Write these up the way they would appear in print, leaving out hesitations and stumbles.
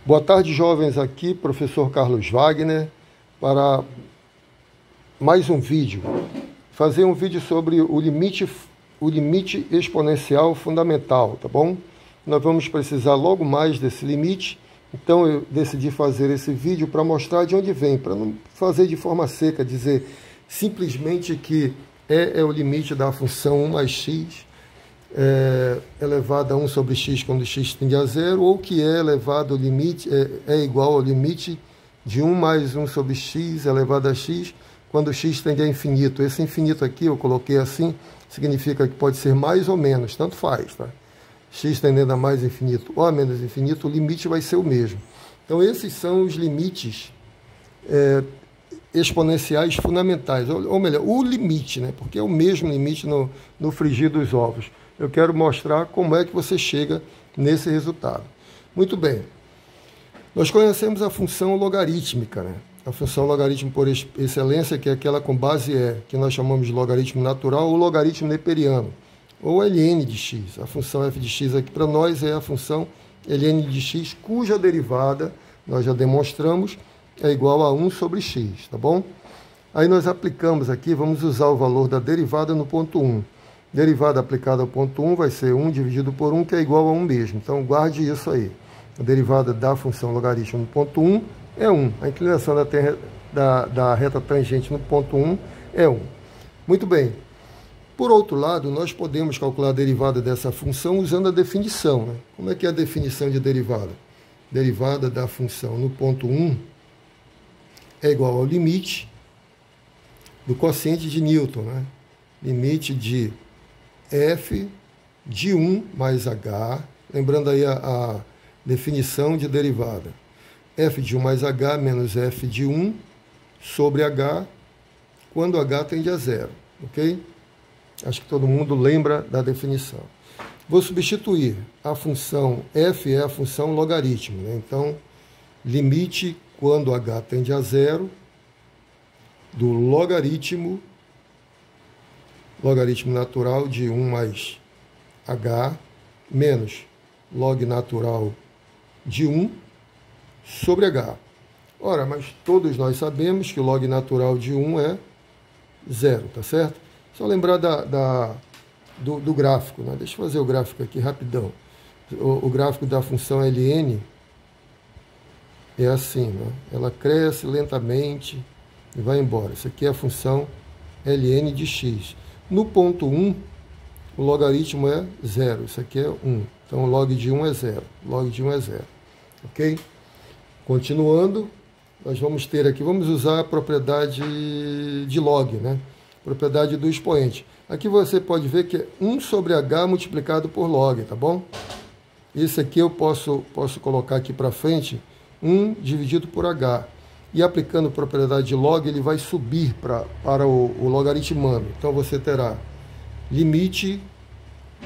Boa tarde, jovens, aqui professor Carlos Wagner para mais um vídeo. Fazer um vídeo sobre o limite exponencial fundamental, tá bom? Nós vamos precisar logo mais desse limite, então eu decidi fazer esse vídeo para mostrar de onde vem, para não fazer de forma seca, dizer simplesmente que é o limite da função 1 mais x elevado a 1 sobre x quando x tende a zero, ou que é elevado ao limite, é igual ao limite de 1 mais 1 sobre x elevado a x quando x tende a infinito. Esse infinito aqui, eu coloquei assim, significa que pode ser mais ou menos, tanto faz, tá? X tendendo a mais infinito ou a menos infinito, o limite vai ser o mesmo. Então esses são os limites exponenciais fundamentais, ou melhor, o limite, né? Porque é o mesmo limite no frigir dos ovos. Eu quero mostrar como é que você chega nesse resultado. Muito bem. Nós conhecemos a função logarítmica, né? A função logaritmo por excelência, que é aquela com base E, que nós chamamos de logaritmo natural ou logaritmo neperiano, ou ln de x. A função f de x aqui para nós é a função ln de x, cuja derivada, nós já demonstramos, é igual a 1 sobre x, tá bom? Aí nós aplicamos aqui, vamos usar o valor da derivada no ponto 1. Derivada aplicada ao ponto 1 vai ser 1 dividido por 1, que é igual a 1 mesmo. Então guarde isso aí. A derivada da função logaritmo no ponto 1 é 1. A inclinação da reta tangente no ponto 1 é 1. Muito bem. Por outro lado, nós podemos calcular a derivada dessa função usando a definição, né? Como é que é a definição de derivada? Derivada da função no ponto 1 é igual ao limite do quociente de Newton, né? Limite de f de 1 mais h, lembrando aí a definição de derivada. F de 1 mais h menos f de 1 sobre h, quando h tende a zero, ok? Acho que todo mundo lembra da definição. Vou substituir a função f, é a função logaritmo, né? Então, limite quando h tende a zero do logaritmo natural de 1 mais h menos log natural de 1 sobre h. Ora, mas todos nós sabemos que o log natural de 1 é zero, tá certo? Só lembrar do gráfico, né? Deixa eu fazer o gráfico aqui rapidão. O gráfico da função ln é assim, né? Ela cresce lentamente e vai embora. Isso aqui é a função ln de x. No ponto 1, o logaritmo é zero. Isso aqui é 1. Então, o log de 1 é zero. Log de 1 é zero. Ok? Continuando, nós vamos ter aqui, vamos usar a propriedade de log, né? Propriedade do expoente. Aqui você pode ver que é 1 sobre h multiplicado por log, tá bom? Esse aqui eu posso colocar aqui para frente, 1 dividido por h. E aplicando a propriedade de log, ele vai subir para o logaritmando. Então você terá limite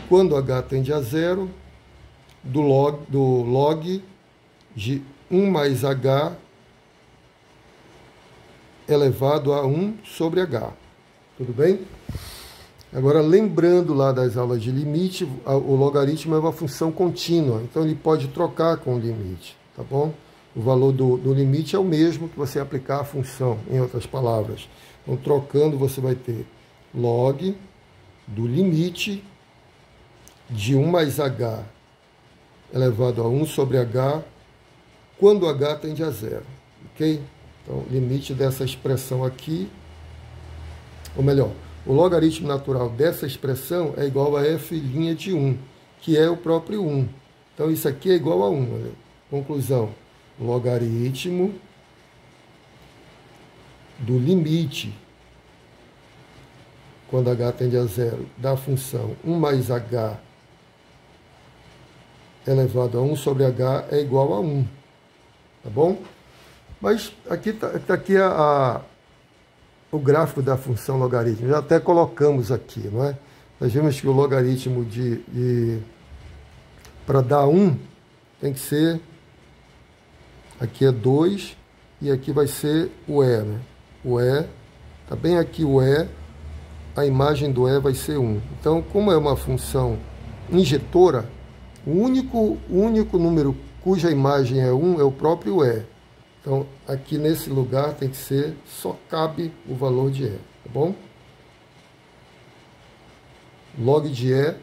quando h tende a zero do log de 1 mais h elevado a 1 sobre h. Tudo bem? Agora, lembrando lá das aulas de limite, o logaritmo é uma função contínua, então ele pode trocar com o limite, tá bom? O valor do limite é o mesmo que você aplicar a função, em outras palavras. Então, trocando, você vai ter log do limite de 1 mais h elevado a 1 sobre h, quando h tende a zero, ok? Então, limite dessa expressão aqui, ou melhor, o logaritmo natural dessa expressão é igual a f' de 1, que é o próprio 1. Então, isso aqui é igual a 1. Olha. Conclusão. Logaritmo do limite, quando h tende a zero, da função 1 mais h elevado a 1 sobre h é igual a 1. Tá bom? Mas aqui está aqui o gráfico da função logaritmo. Já até colocamos aqui, não é? Nós vimos que o logaritmo para dar 1 tem que ser... Aqui é 2 e aqui vai ser o E, né? O E, está bem aqui o E, a imagem do E vai ser 1. Então, como é uma função injetora, o único número cuja imagem é 1 é o próprio E. Então, aqui nesse lugar tem que ser, só cabe o valor de E, tá bom? Log de E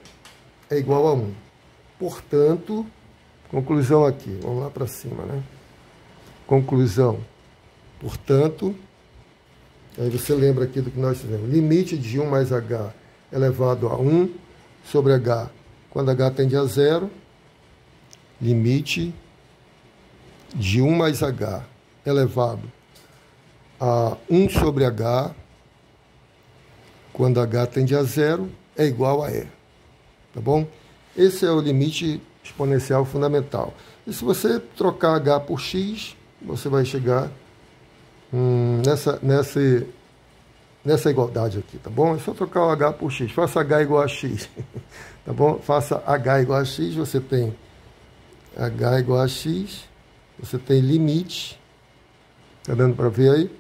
é igual a 1. Portanto, conclusão aqui, vamos lá para cima, né? Conclusão. Portanto, aí você lembra aqui do que nós fizemos. Limite de 1 mais H elevado a 1 sobre H, quando H tende a 0. Limite de 1 mais H elevado a 1 sobre H, quando H tende a 0, é igual a E. Tá bom? Esse é o limite exponencial fundamental. E se você trocar H por X, você vai chegar nessa igualdade aqui, tá bom? É só trocar o H por X. Faça H igual a X, tá bom? Faça H igual a X, você tem H igual a X, você tem limite, tá dando para ver aí?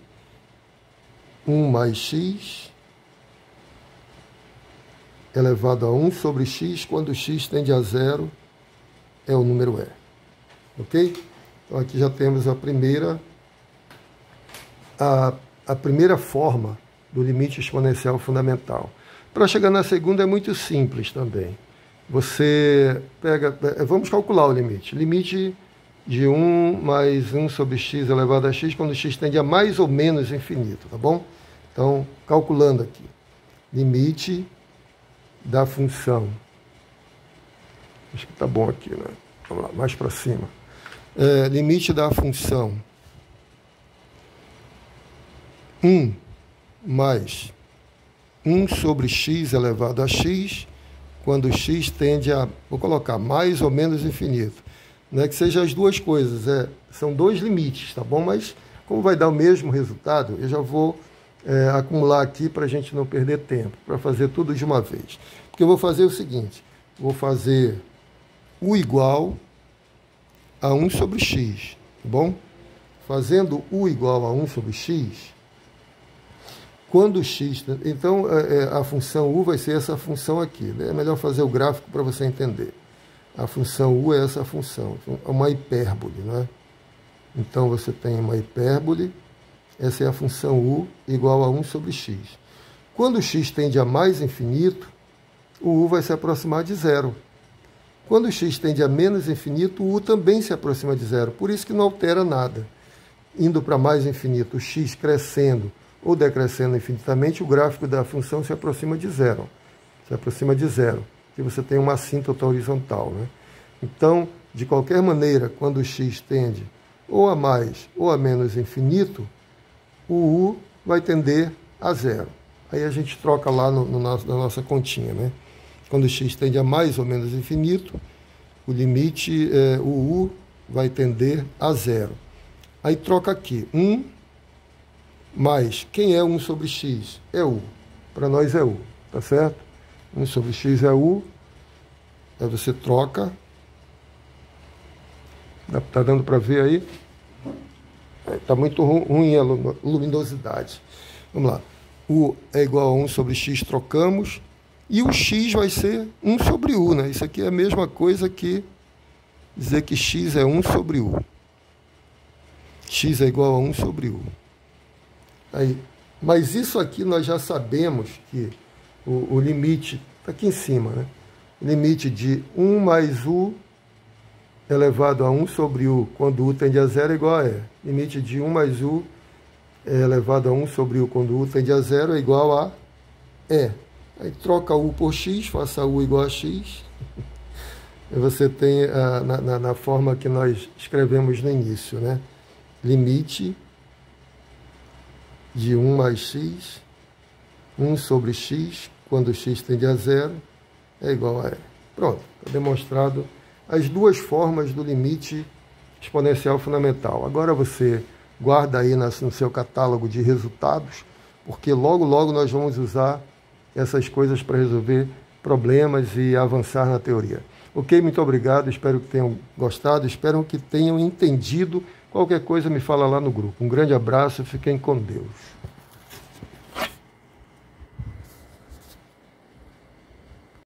1 mais X elevado a 1 sobre X, quando X tende a 0, é o número E. Ok? Então aqui já temos a primeira forma do limite exponencial fundamental. Para chegar na segunda é muito simples também. Você pega, vamos calcular o limite. Limite de 1 mais 1 sobre x elevado a x, quando x tende a mais ou menos infinito, tá bom? Então, calculando aqui. Limite da função. Acho que tá bom aqui, né? Vamos lá, mais para cima. Limite da função 1 mais 1 sobre x elevado a x, quando x tende a, vou colocar, mais ou menos infinito. Não é que seja as duas coisas, são dois limites, tá bom? Mas como vai dar o mesmo resultado, eu já vou acumular aqui para a gente não perder tempo, para fazer tudo de uma vez. Porque eu vou fazer o seguinte, vou fazer u igual a 1 sobre x, tá bom? Fazendo u igual a 1 sobre x, quando x... Então, a função u vai ser essa função aqui, né? É melhor fazer o gráfico para você entender. A função u é essa função, é uma hipérbole, né? Então, você tem uma hipérbole, essa é a função u igual a 1 sobre x. Quando x tende a mais infinito, o u vai se aproximar de zero. Quando x tende a menos infinito, o u também se aproxima de zero. Por isso que não altera nada. Indo para mais infinito, o x crescendo ou decrescendo infinitamente, o gráfico da função se aproxima de zero. Se aproxima de zero, porque você tem uma assíntota horizontal, né? Então, de qualquer maneira, quando o x tende ou a mais ou a menos infinito, o u vai tender a zero. Aí a gente troca lá na nossa continha, né? Quando x tende a mais ou menos infinito, o limite, o u vai tender a zero. Aí troca aqui, 1 mais, quem é 1 sobre x? É u. Para nós é u, tá certo? 1 sobre x é u. Aí você troca. Tá dando para ver aí? Está muito ruim a luminosidade. Vamos lá. U é igual a 1 sobre x, trocamos. E o x vai ser 1 sobre u, né? Isso aqui é a mesma coisa que dizer que x é 1 sobre u. X é igual a 1 sobre u. Aí, mas isso aqui nós já sabemos que o limite está aqui em cima, né? O limite de 1 mais u elevado a 1 sobre u, quando u tende a zero, é igual a E. Limite de 1 mais u elevado a 1 sobre u, quando u tende a zero, é igual a E. Aí troca u por x, faça u igual a x. E você tem na forma que nós escrevemos no início, né? Limite de 1 mais x, 1 sobre x, quando x tende a zero, é igual a E. Pronto, está demonstrado as duas formas do limite exponencial fundamental. Agora você guarda aí no seu catálogo de resultados, porque logo, logo nós vamos usar essas coisas para resolver problemas e avançar na teoria. Ok? Muito obrigado, espero que tenham gostado, espero que tenham entendido. Qualquer coisa me fala lá no grupo. Um grande abraço, fiquem com Deus.